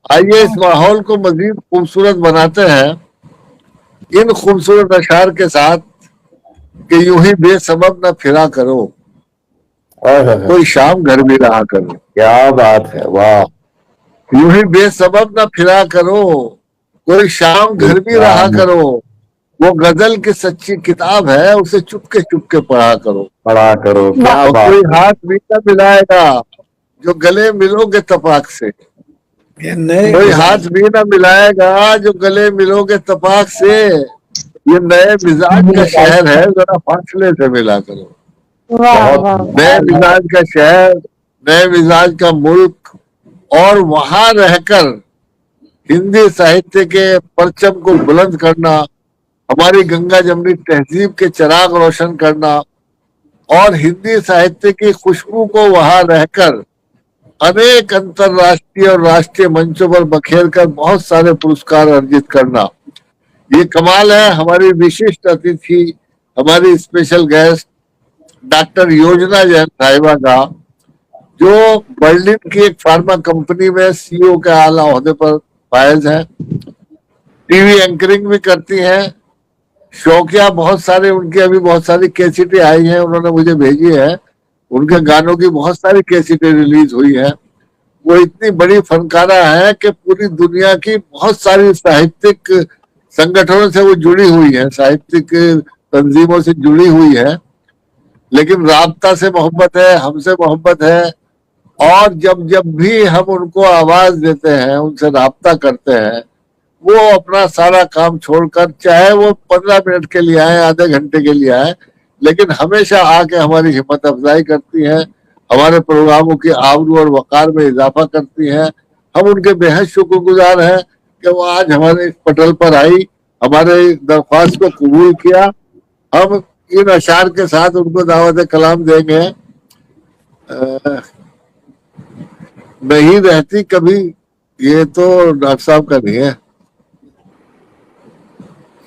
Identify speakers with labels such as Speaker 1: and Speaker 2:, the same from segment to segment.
Speaker 1: आइए इस माहौल को मजीद खूबसूरत बनाते हैं इन खूबसूरत अशार के साथ कि यूं ही बेसबब न फिरा करो, कोई शाम घर भी रहा करो।
Speaker 2: क्या बात है, वाह।
Speaker 1: यूं ही बेसबब न फिरा करो, कोई शाम घर भी रहा करो। वो गजल की सच्ची किताब है, उसे चुपके चुपके पढ़ा करो।
Speaker 2: पढ़ा करो, क्या
Speaker 1: और
Speaker 2: बात।
Speaker 1: कोई हाथ भी न मिलाएगा जो गले मिलोगे तपाक से। कोई हाथ भी न मिलाएगा जो गले मिलोगे तपाक से। ये नए मिजाज का शहर है, जरा फासले से मिला करो। नए मिजाज का शहर, नए मिजाज का मुल्क, और वहां रहकर हिंदी साहित्य के परचम को बुलंद करना, हमारी गंगा जमनी तहजीब के चिराग रोशन करना, और हिंदी साहित्य की खुशबू को वहां रहकर अनेक अंतरराष्ट्रीय और राष्ट्रीय मंचों पर बखेर कर बहुत सारे पुरस्कार अर्जित करना। ये कमाल है। हमारी विशिष्ट अतिथि, हमारी स्पेशल गेस्ट डॉक्टर योजना जैन साहिबा का, जो बर्लिन की एक फार्मा कंपनी में सीईओ के आला ओहदे पर फायज है। टीवी एंकरिंग भी करती हैं। शौकिया बहुत सारे उनके, अभी बहुत सारी कैसेटें आई हैं, उन्होंने मुझे भेजी है। उनके गानों की बहुत सारी कैसेटें रिलीज हुई है। वो इतनी बड़ी फनकारा है कि पूरी दुनिया की बहुत सारी साहित्यिक संगठनों से वो जुड़ी हुई है, साहित्यिक तंजीमों से जुड़ी हुई है। लेकिन राबता से मोहब्बत है, हमसे मोहब्बत है, और जब जब भी हम उनको आवाज देते हैं, उनसे राबता करते हैं, वो अपना सारा काम छोड़कर, चाहे वो 15 मिनट के लिए आए, आधे घंटे के लिए आए, लेकिन हमेशा आके हमारी हिम्मत अफजाई करती हैं, हमारे प्रोग्रामों की आबरू और वकार में इजाफा करती हैं। हम उनके बेहद शुक्रगुजार हैं कि वो आज हमारे इस पटल पर आई, हमारे दरख्वास्त को कबूल किया। हम इन अशार के साथ उनको दावत कलाम देंगे। नहीं रहती कभी, ये तो डॉक्टर साहब का नहीं है।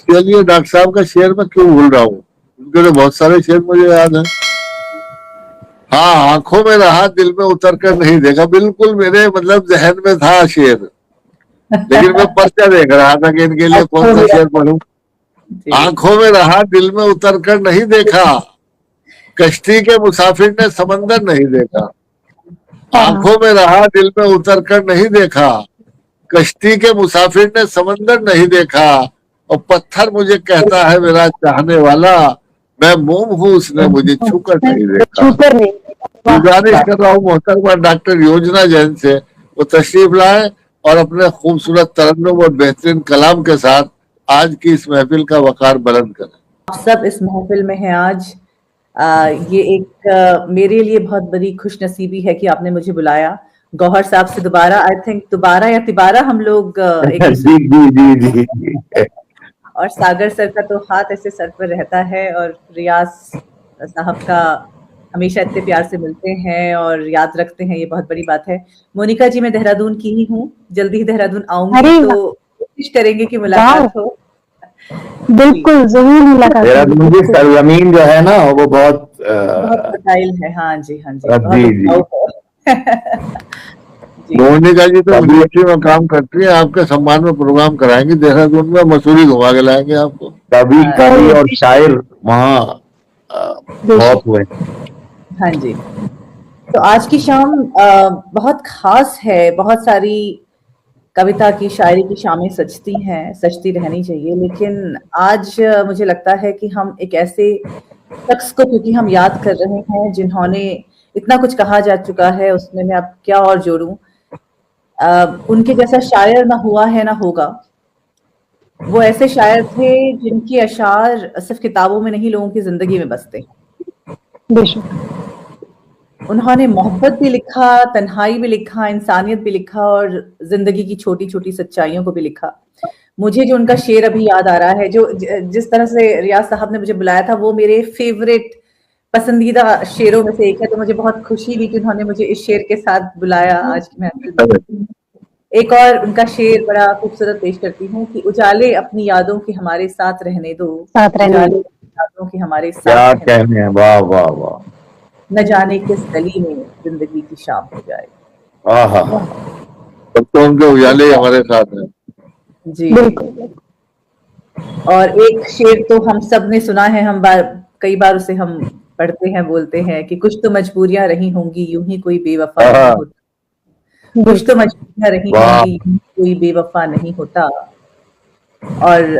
Speaker 1: चलिए, डॉक्टर साहब का शेर मैं क्यों भूल रहा हूँ, उनके तो बहुत सारे शेर मुझे याद है। हाँ, आंखों में रहा दिल में उतर कर नहीं देखा, बिल्कुल मेरे मतलब जहन में था शेर, लेकिन मैं पर्चा देख रहा था कि इनके लिए कौन सा शेर पढ़ूं। आंखों में रहा दिल में उतर कर नहीं देखा, कश्ती के मुसाफिर ने समंदर नहीं देखा। आंखों में रहा दिल में उतर कर नहीं देखा, कश्ती के मुसाफिर ने समंदर नहीं देखा, और पत्थर मुझे कहता है मेरा चाहने वाला, मैं मोम हूँ उसने मुझे छूकर नहीं देखा। गुजारिश कर रहा हूँ मोहतरमा डॉक्टर योजना जैन से, वो तशरीफ लाए और अपने खूबसूरत तरन्नुम और बेहतरीन कलाम के साथ आज की इस महफिल का वकार बुलंद करें।
Speaker 3: आप सब इस महफिल में हैं आज। ये एक मेरे लिए बहुत बड़ी खुशनसीबी है कि आपने मुझे बुलाया। गौहर साहब से दोबारा, आई थिंक दोबारा या तिबारा हम लोग एक
Speaker 2: जी जी जी जी।
Speaker 3: और सागर सर का तो हाथ ऐसे सर पर रहता है, और रियाज साहब का हमेशा इतने प्यार से मिलते हैं और याद रखते हैं, ये बहुत बड़ी बात है। मोनिका जी, मैं देहरादून की ही हूँ, जल्दी ही देहरादून आऊंगी, तो कोशिश करेंगे कि मुलाकात हो।
Speaker 4: बिल्कुल, जरूर मुलाकात।
Speaker 2: देहरादून की सरजमीन जो है ना, वो बहुत
Speaker 3: फर्टाइल है। हाँ जी, हाँ जी,
Speaker 1: मोनिका जी तो मिलिट्री में काम करती है, आपके सम्मान में प्रोग्राम कराएंगे देहरादून में, मसूरी घुमा के लाएंगे आपको।
Speaker 2: कवि और शायर वहाँ बहुत हुए।
Speaker 3: हाँ जी, तो आज की शाम बहुत खास है। बहुत सारी कविता की, शायरी की शामें सजती हैं, सजती रहनी चाहिए, लेकिन आज मुझे लगता है कि हम एक ऐसे शख्स को, क्योंकि हम याद कर रहे हैं जिन्होंने इतना कुछ कहा जा चुका है, उसमें मैं अब क्या और जोड़ूं। उनके जैसा शायर ना हुआ है ना होगा। वो ऐसे शायर थे जिनके अशार सिर्फ किताबों में नहीं, लोगों की जिंदगी में बसते। उन्होंने मोहब्बत भी लिखा, तन्हाई भी लिखा, इंसानियत भी लिखा, और जिंदगी की छोटी छोटी सच्चाइयों को भी लिखा। मुझे जो उनका शेर अभी याद आ रहा है, जो जिस तरह से रियाज साहब ने मुझे बुलाया था, वो मेरे फेवरेट पसंदीदा शेरों में से एक है। तो मुझे बहुत खुशी हुई कि उन्होंने मुझे इस शेर के साथ बुलाया आज की महफिल में। एक और उनका शेर बड़ा खूबसूरत पेश करती हूँ कि उजाले अपनी यादों के हमारे साथ रहने दो, उजाले यादों के हमारे साथ
Speaker 2: क्या कहने हैं। वाह वाह वाह।
Speaker 3: न जाने किस गली में जिंदगी की शाम हो जाए।
Speaker 1: तब तो उनके उजाले ही हमारे साथ है।
Speaker 3: जी।
Speaker 4: बिल्कुल।
Speaker 3: और एक शेर तो हम सब ने सुना है, कई बार उसे हम पढ़ते हैं, बोलते हैं कि कुछ तो मजबूरियां रही होंगी, यूं ही कोई बेवफा नहीं
Speaker 1: हाँ,
Speaker 3: होता। कुछ तो मजबूरियां रही
Speaker 2: वाह।
Speaker 3: होंगी, यूं ही कोई बेवफा नहीं होता। और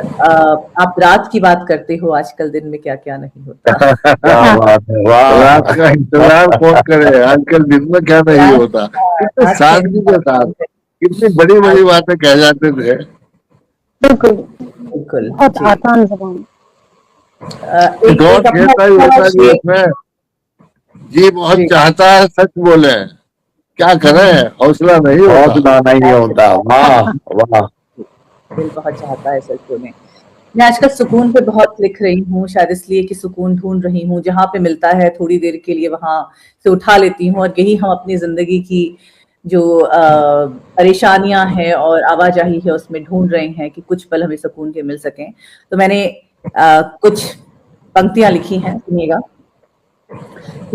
Speaker 3: आप रात की बात करते हो, आजकल दिन में क्या क्या नहीं होता।
Speaker 2: क्या बात है, वाह।
Speaker 1: रात का इंतजार कौन करे, आजकल दिन में क्या नहीं
Speaker 3: रात
Speaker 1: होता। कितने
Speaker 3: रात का
Speaker 1: सादगी के साथ
Speaker 3: इंतजार
Speaker 1: कितनी बड़ी बड़ी बातें कह जाते थे।
Speaker 4: बिल्कुल
Speaker 3: बिल्कुल
Speaker 4: बहुत
Speaker 3: जी।
Speaker 4: आसान जबान।
Speaker 3: एक
Speaker 1: दौर
Speaker 3: एक अपना
Speaker 1: कहता ही होता जी
Speaker 3: शेर।
Speaker 1: इसमें, जी बहुत
Speaker 3: जी।
Speaker 1: चाहता है सच बोले, क्या करें हौसला नहीं होता।
Speaker 2: हौसला नहीं होता, वाह वाह।
Speaker 3: दिल बहुत चाहता है सच बोले। मैं आजकल सुकून पे बहुत लिख रही हूँ, शायद इसलिए कि सुकून ढूंढ रही हूँ, जहां पे मिलता है थोड़ी देर के लिए वहां से उठा लेती हूँ। और यही हम अपनी जिंदगी की जो परेशानियां हैं और आवाजाही है उसमें ढूंढ रहे हैं कि कुछ पल हमें सुकून के मिल सकें। तो मैंने कुछ पंक्तियां लिखी हैं, सुनिएगा।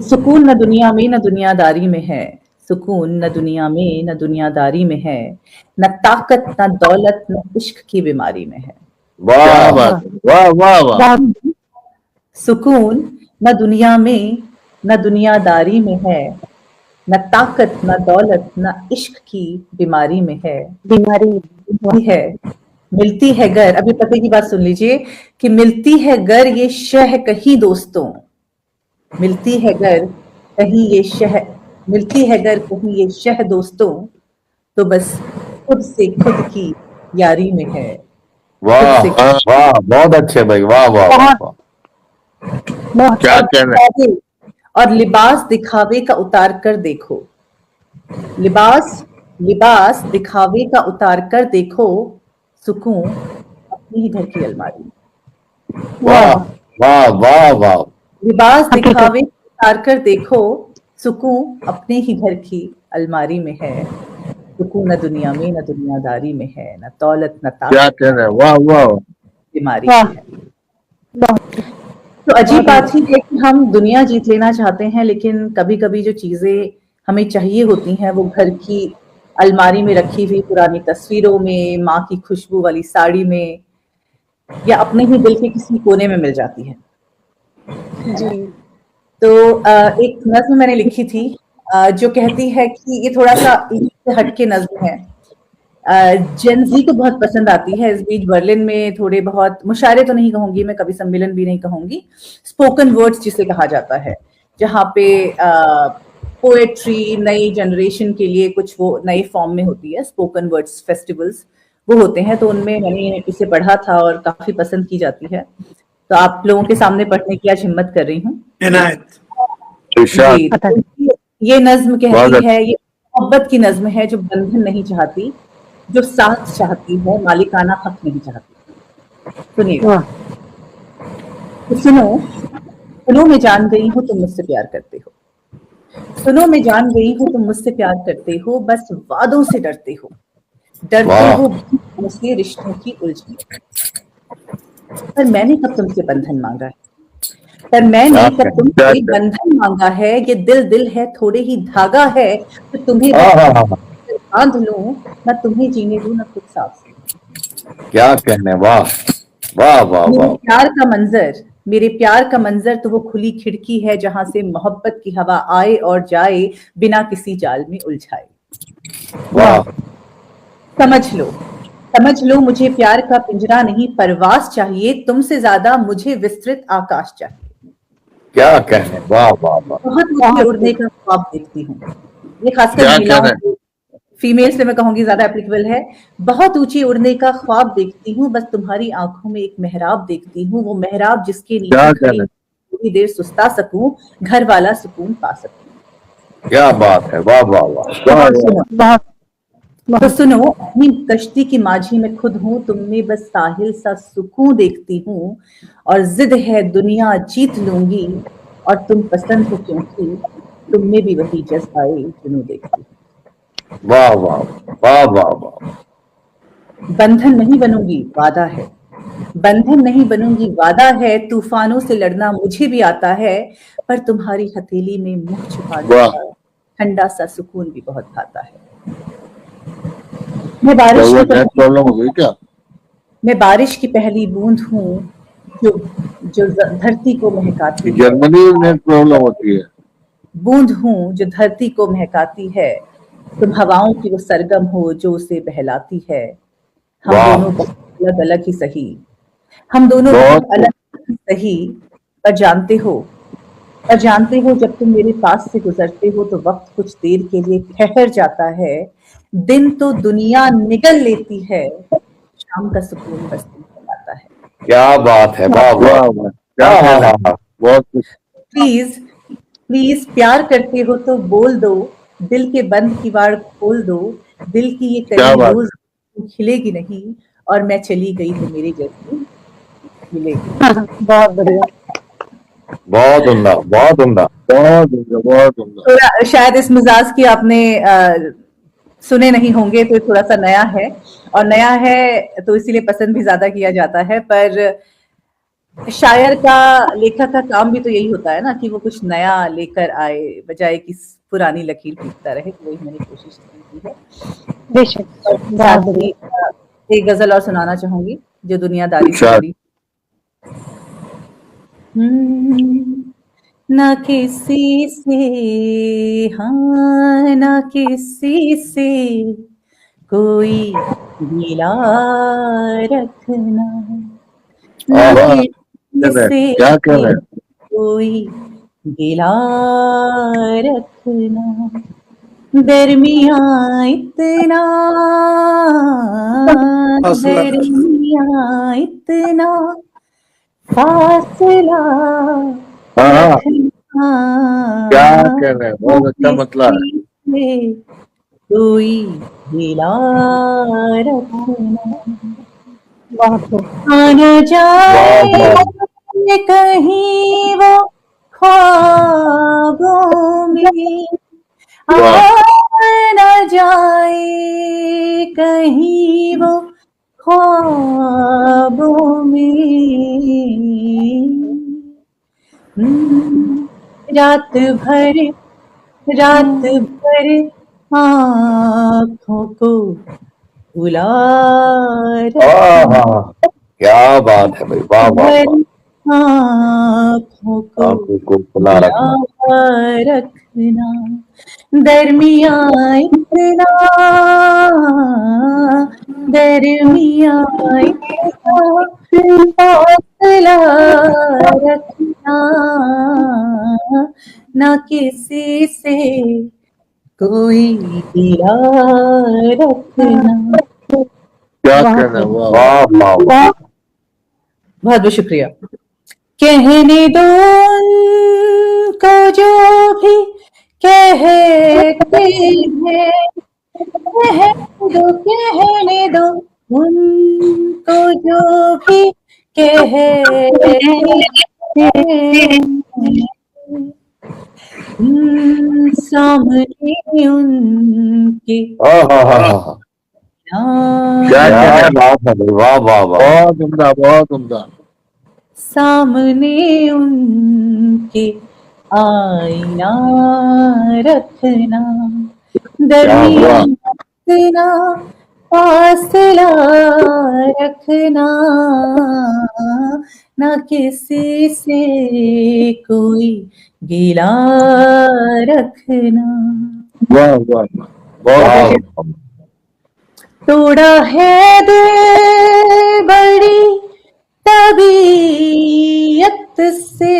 Speaker 3: सुकून न दुनिया में न दुनियादारी में है, सुकून न दुनिया में न दुनियादारी में है, न ताकत न दौलत न इश्क की बीमारी में है।
Speaker 1: क्या
Speaker 2: वाह
Speaker 1: बात है, वाह वाह वाह।
Speaker 4: बहुत
Speaker 3: सुकून न दुनिया में न दुनियादारी में है, न ताकत न दौलत न इश्क की बीमारी में है।
Speaker 4: बीमारी।
Speaker 3: मिलती है, मिलती है गर, अभी पते की बात सुन लीजिए, कि मिलती है गर ये शह कहीं दोस्तों, मिलती है गर कहीं ये शह, मिलती है गर कहीं ये शह दोस्तों, तो बस खुद से खुद की यारी में है। खुद
Speaker 2: वाह
Speaker 3: से
Speaker 2: वाह, बहुत अच्छे भाई, वाह वाह वाह
Speaker 4: बहुत
Speaker 2: वाह।
Speaker 4: बहुत
Speaker 1: क्या कहने।
Speaker 3: और लिबास दिखावे का उतार कर देखो, लिबास लिबास दिखावे का उतार कर देखो, सुकून अपने ही घर की अलमारी में।
Speaker 2: वाह वाह वाह वाह।
Speaker 3: लिबास
Speaker 4: हकीकत।
Speaker 3: दिखावे का उतार कर देखो, सुकून अपने ही घर की अलमारी में है। सुकून न दुनिया में न दुनियादारी में है, न दौलत न
Speaker 1: क्या
Speaker 3: ताकत न
Speaker 1: कहने, वाह वाह।
Speaker 3: बीमारी
Speaker 4: वाह
Speaker 3: में है।
Speaker 4: बहुत।
Speaker 3: तो अजीब
Speaker 4: बहुत
Speaker 3: बात ही है कि हम दुनिया जीत लेना चाहते हैं, लेकिन कभी कभी जो चीजें हमें चाहिए होती हैं वो घर की अलमारी में रखी हुई पुरानी तस्वीरों में, माँ की खुशबू वाली साड़ी में, या अपने ही दिल के किसी कोने में मिल जाती है।
Speaker 4: जी।
Speaker 3: तो एक नज्म मैंने लिखी थी जो कहती है कि ये थोड़ा सा से हटके नज्म है, जेनजी को बहुत पसंद आती है। इस बीच बर्लिन में थोड़े बहुत मुशायरे तो नहीं कहूंगी मैं, कभी सम्मेलन भी नहीं कहूंगी, स्पोकन वर्ड्स जिसे कहा जाता है, जहाँ पे पोएट्री नई जनरेशन के लिए कुछ वो नए फॉर्म में होती है, स्पोकन वर्ड्स फेस्टिवल्स वो होते हैं। तो उनमें मैंने इसे पढ़ा था और काफी पसंद की जाती है, तो आप लोगों के सामने पढ़ने की आज हिम्मत कर रही हूँ।
Speaker 1: इरशाद।
Speaker 3: जी, तो ये नज्म
Speaker 1: बहुत
Speaker 3: कहती है, ये मोहब्बत की नज्म है जो बंधन नहीं चाहती, जो साथ चाहती है, मालिकाना हक नहीं चाहती। सुनिएगा।
Speaker 4: वाह
Speaker 3: तो सुनो, सुनो मैं जान गई हूँ तुम मुझसे प्यार करते हो, सुनो मैं जान गई हूँ तुम मुझसे प्यार करते हो, बस वादों से डरते हो, डरते
Speaker 2: वाह।
Speaker 3: हो मुझसे रिश्तों की उलझन। पर मैंने कब तुमसे बंधन मांगा है, पर मैंने
Speaker 2: क्या
Speaker 3: कब
Speaker 2: कहने।
Speaker 3: तुमसे बंधन मांगा है, ये दिल दिल है थोड़े ही धागा है, तो तुम्हें
Speaker 2: हाँ हाँ हाँ,
Speaker 3: बांध लूं, न तुम्हें जीने दूं न खुद सांस लूं।
Speaker 2: क्या कहने, वाह वाह वाह
Speaker 3: मेरे
Speaker 2: वाह।
Speaker 3: प्यार का मंजर, मेरे प्यार का मंजर तो वो खुली खिड़की है जहां से मोहब्बत की हवा आए और जाए बिना किसी जाल में उलझाए।
Speaker 2: वाह
Speaker 3: समझ लो, समझ लो मुझे प्यार का पिंजरा नहीं परवास चाहिए, तुमसे ज्यादा मुझे विस्तृत आकाश चाहिए।
Speaker 2: क्या कहने, वाह वाह वाह।
Speaker 3: बहुत ऊंचे उड़ने का ख्वाब देखती हूँ, ये खासकर
Speaker 1: क्या
Speaker 3: महिलाओं
Speaker 1: कहने।
Speaker 3: को, फीमेल्स पे मैं कहूंगी ज्यादा एप्लीकेबल है। बहुत ऊंची उड़ने का ख्वाब देखती हूँ, बस तुम्हारी आंखों में एक मेहराब देखती हूँ, वो मेहराब जिसके नीचे
Speaker 1: क्या
Speaker 3: खड़ी
Speaker 1: कहने।
Speaker 3: थोड़ी देर सुस्ता सकूं, घर वाला सुकून पा सकूं।
Speaker 2: क्या बात है, वाह वाह वाह।
Speaker 1: वाह वाह।
Speaker 3: सुनो,
Speaker 4: बहुत
Speaker 3: तो
Speaker 4: बहुत।
Speaker 3: सुनो, अपनी कश्ती की माझी में खुद हूँ, तुम में बस साहिल सा सुकून देखती हूँ, और जिद है दुनिया जीत लूंगी, और तुम पसंद हो क्योंकि तुम में भी वही जज्बाए जुनून देखती हूँ।
Speaker 2: वाह वाह वाह वाह वाह।
Speaker 3: बंधन नहीं बनूंगी वादा है, बंधन नहीं बनूंगी वादा है, तूफानों से लड़ना मुझे भी आता है, पर तुम्हारी हथेली में मुंह छुपाने
Speaker 1: वाह।
Speaker 3: का ठंडा सा सुकून भी बहुत खाता है। मैं
Speaker 1: क्या
Speaker 3: बारिश
Speaker 1: हुआ,
Speaker 3: की
Speaker 1: नेट प्रॉब्लम हो गई क्या?
Speaker 3: मैं बारिश की पहली बूंद हूँ जो जो धरती को महकाती है।
Speaker 1: जर्मनी में नेट प्रॉब्लम होती है।
Speaker 3: बूंद हूँ जो धरती को महकाती है, तुम हवाओं की वो सरगम हो जो उसे बहलाती है। हम
Speaker 2: वाह।
Speaker 3: दोनों बहुत अलग अलग ही सही, हम दोनों
Speaker 1: बहुत
Speaker 3: बहुत अलग ही सही, पर जानते हो जब तुम मेरे पास से गुजरते हो तो वक्त कुछ देर के लिए ठहर जाता है। दिन तो दुनिया निगल लेती है, शाम का सुकून बस तुम आता है।
Speaker 2: क्या बात है, वाह वाह
Speaker 1: वाह वाह, क्या
Speaker 2: वाह
Speaker 1: कहना
Speaker 2: वाह
Speaker 1: है,
Speaker 2: वाह।
Speaker 1: बहुत कुछ।
Speaker 3: प्लीज प्लीज प्यार करते हो तो बोल दो, दिल के बंद किवाड़ खोल दो। दिल की ये
Speaker 1: क्या
Speaker 3: कली
Speaker 1: बात
Speaker 3: रोज खिलेगी नहीं, और मैं चली गई तो मेरी जैसी मिलेगी।
Speaker 4: बहुत बढ़िया।
Speaker 2: बहुत उम्दा, बहुत उम्दा।
Speaker 1: बहुत उम्दा, बहुत उम्दा।
Speaker 3: थोड़ा शायद इस मिजाज की आपने सुने नहीं होंगे, तो थोड़ा सा नया है, और नया है तो इसीलिए पसंद भी ज्यादा किया जाता है। पर शायर का, लेखक का काम भी तो यही होता है ना कि वो कुछ नया लेकर आए, बजाय कि पुरानी लकीर खींचता रहे। तो वही मैंने कोशिश की है।
Speaker 4: बेशक,
Speaker 3: और
Speaker 4: बहुत
Speaker 3: साथ
Speaker 4: बढ़िया।
Speaker 3: ही एक गजल और सुनाना चाहूंगी जो दुनियादारी से
Speaker 1: अच्छा।
Speaker 3: जुड़ी। ना किसी से, हाँ ना किसी से कोई गिला रखना, ना
Speaker 2: आहा।
Speaker 1: वाह,
Speaker 3: किसी से
Speaker 1: क्या कह रहे हैं?
Speaker 3: कोई गिला रखना, दरमिया इतना, दरमिया इतना फासला
Speaker 1: हाँ,
Speaker 3: रखना,
Speaker 1: क्या कह रहे हैं, बहुत अच्छा मतला है।
Speaker 3: किसी से कोई गिला रखना,
Speaker 4: बहुत खूब।
Speaker 3: आना
Speaker 2: वाह
Speaker 3: जाए
Speaker 2: वाह।
Speaker 3: कहीं वो ख्वाबों में,
Speaker 1: वाह,
Speaker 3: आना जाए कहीं वो ख्वाबों में। रात भर आँखों को बुला रखना,
Speaker 2: आहा। क्या बात है भाई, वाह वाह वाह।
Speaker 3: भर आँखों को
Speaker 2: आंखों को खुला रखना।
Speaker 3: बुला रखना, दरमिया इतना, दरमिया इतना फासला रखना, ना किसी से कोई गिला रखना।
Speaker 1: क्या
Speaker 4: बहुत
Speaker 1: कहना है,
Speaker 4: खूब।
Speaker 1: वाह वाह।
Speaker 2: वाह वाह वाह।
Speaker 3: बहुत बहुत शुक्रिया। कहने दो उनको जो भी कहते हैं, कहने दो उनको जो भी कहते हैं, सामने उनके
Speaker 2: आहा।
Speaker 1: क्या
Speaker 2: क्या
Speaker 1: कहना है,
Speaker 2: बात है भाई, वाह वाह वाह।
Speaker 1: बहुत उम्दा, बहुत उम्दा।
Speaker 3: सामने उनके आईना रखना, दरमिया इतना फासला रखना, ना किसी से कोई गिला रखना।
Speaker 1: वाह वाह, बहुत
Speaker 2: वाह
Speaker 1: अच्छा।
Speaker 2: वाह।
Speaker 3: तोड़ा है दिल बड़ी तबीयत से,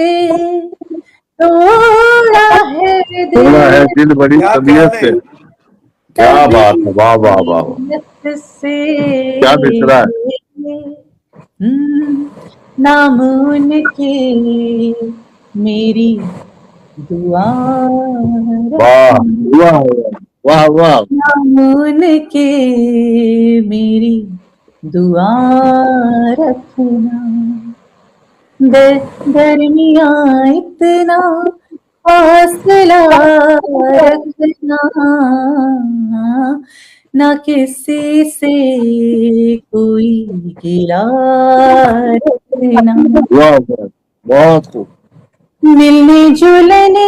Speaker 3: तोड़ा है
Speaker 1: थोड़ा है
Speaker 3: दिल
Speaker 1: दिल बड़ी तबीयत से।
Speaker 2: क्या बात है, वाह वाह वाह।
Speaker 3: तबीयत से,
Speaker 1: क्या मिसरा है।
Speaker 3: नाम उनके मेरी दुआ
Speaker 2: वाह।
Speaker 3: रखना,
Speaker 1: वाह वाह वाह।
Speaker 3: नाम उनके मेरी दुआ रखना, दरमिया इतना फासला रखना, ना किसी से कोई गिला रखना,
Speaker 1: वाह वाह, बहुत खूब।
Speaker 3: मिलने जुलने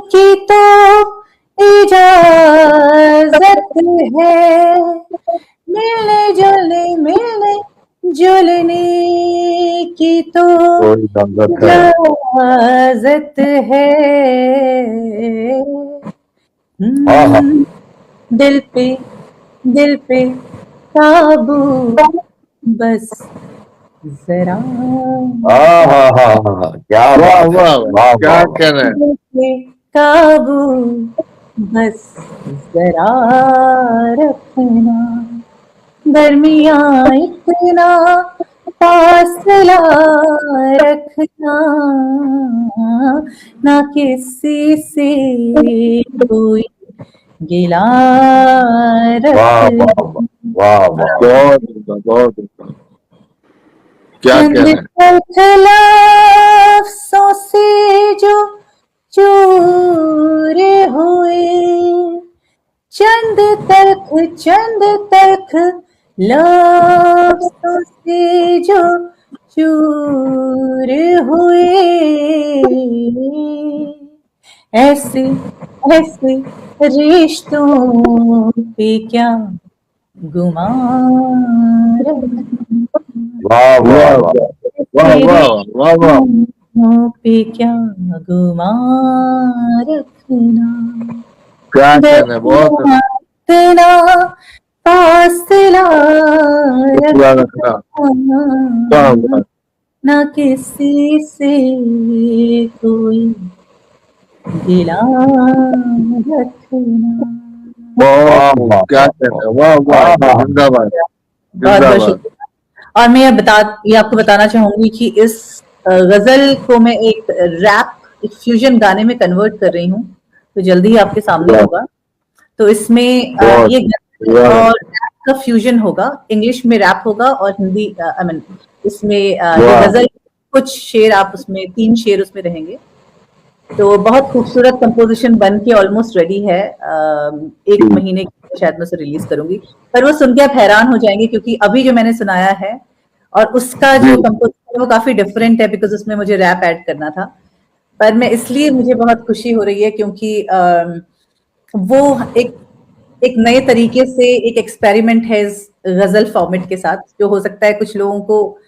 Speaker 3: की तो इजाजत है मिलने जुलने की तो
Speaker 2: कोई इजाजत है।
Speaker 3: इजाजत है।
Speaker 2: आहा।
Speaker 3: दिल पे काबू बस जरा,
Speaker 2: क्या
Speaker 1: वाह
Speaker 2: बात है,
Speaker 1: वाह
Speaker 2: वाह
Speaker 1: क्या
Speaker 2: वाह
Speaker 1: कह रहे हैं।
Speaker 3: दिल पे काबू बस जरा रखना, दरमिया इतना फासला रखना, ना किसी से कोई गिला
Speaker 2: वाह
Speaker 3: रखना।
Speaker 2: वाह वाह।
Speaker 1: बहुत उम्दा। क्या कह
Speaker 3: चंद
Speaker 1: रहे हैं।
Speaker 3: तक लफ्ज़ों से जो चूर हुए, चंद तक लफ्ज़ों से जो चूर हुए, ऐसे रिश्तों पे क्या गुमान रखना,
Speaker 2: वाह वाह वाह।
Speaker 1: वाह वाह वाह वाह।
Speaker 3: रिश्तों पे क्या गुमान रखना,
Speaker 1: क्या कह रहे हैं। बहुत
Speaker 3: इतना फासला
Speaker 1: पूरा रखना। वाह
Speaker 3: रखना,
Speaker 1: वाह।
Speaker 3: ना किसी से कोई गिला रखना।
Speaker 1: बहुत
Speaker 2: वाह,
Speaker 1: क्या
Speaker 2: वाह,
Speaker 1: कह रहे हैं। वाह वाह जिंदाबाद
Speaker 3: बहुत बहुत
Speaker 1: जिंदाबाद।
Speaker 3: शुक्रिया। और मैं ये आपको बताना चाहूंगी कि इस गजल को मैं एक फ्यूजन गाने में कन्वर्ट कर रही हूँ, तो जल्दी ही आपके सामने होगा। तो इसमें ये गजल और रैप का फ्यूजन होगा, इंग्लिश में रैप होगा और हिंदी इसमें ये गजल कुछ शेर आप उसमें 3 शेर उसमें रहेंगे। तो बहुत खूबसूरत कंपोजिशन बन के ऑलमोस्ट रेडी है। 1 महीने की शायद मैं उसे रिलीज करूंगी, पर वो सुन के आप हैरान हो जाएंगे क्योंकि अभी जो मैंने सुनाया है और उसका जो कंपोजिशन है वो काफी डिफरेंट है, बिकॉज उसमें मुझे रैप ऐड करना था। पर मैं इसलिए मुझे बहुत खुशी हो रही है क्योंकि वो एक नए तरीके से एक एक्सपेरिमेंट है इस गजल फॉर्मेट के साथ, जो हो सकता है कुछ लोगों को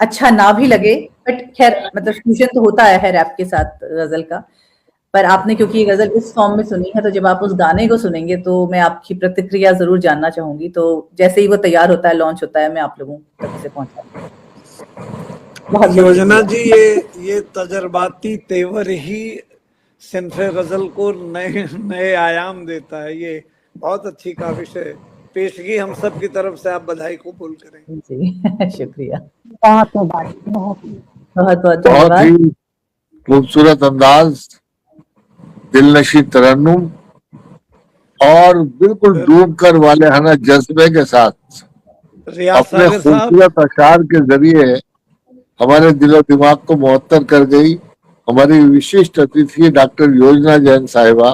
Speaker 3: अच्छा ना भी लगे, बट खैर मतलब फ्यूजन तो होता है रैप के साथ गजल का। पर आपने क्योंकि ये गजल इस फॉर्म में सुनी है, तो जब आप उस गाने को सुनेंगे तो मैं आपकी प्रतिक्रिया जरूर जानना चाहूंगी। तो जैसे ही वो तैयार होता है, लॉन्च होता है, मैं आप लोगों तक उसे पहुंचाऊंगी।
Speaker 5: योजना जी, ये तजर्बाती तेवर ही सिन्फ़े गजल को नए आयाम देता है। ये बहुत अच्छी काविश है, पेशगी हम सब की तरफ से आप बधाई कबूल करें।
Speaker 3: जी शुक्रिया,
Speaker 4: बहुत मुबारक, बहुत
Speaker 3: बहुत
Speaker 1: बहुत
Speaker 3: धन्यवाद।
Speaker 1: ही खूबसूरत अंदाज, दिलनशी तरन्नुम और बिल्कुल डूब कर वाले हना जज्बे के साथ
Speaker 5: रियाज
Speaker 1: अपने
Speaker 5: सागर साहब,
Speaker 1: खूबसूरत अशार के जरिए हमारे दिलो दिमाग को मुअत्तर कर गई हमारी विशिष्ट अतिथि डॉक्टर योजना जैन साहिबा।